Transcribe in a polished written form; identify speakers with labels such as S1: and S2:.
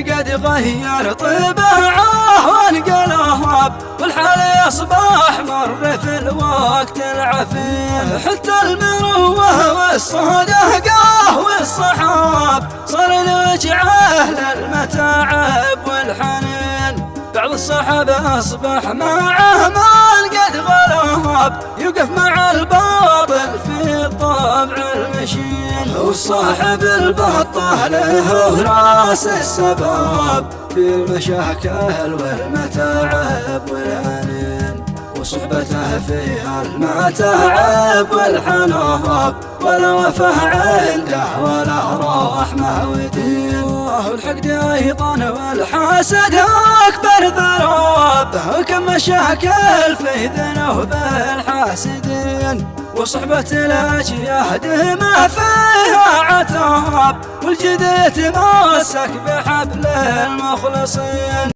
S1: قد غير طباعه وانقلب، والحال يصبح مر في الوقت العفيف. حتى المروه والصدقه والصحاب صار يرجعه للمتاعب والحنين. بعض الصحابة أصبح معه مال قد غلب، يوقف مع الباطل في الطبع المشين. والصاحب البطة له راس السباب في المشاكل والمتاعب والعنين، وصحبته في المتاعب والحنوب، ولا وفاء عنده ولا رحمة ودين. والحقد أيضا والحسد أكبر ذنوب، وكم مشاكل في ذنوب الحاسدين. وصحبة الأجياد ما فيها عتاب، والجد يتمسك بحبل المخلصين.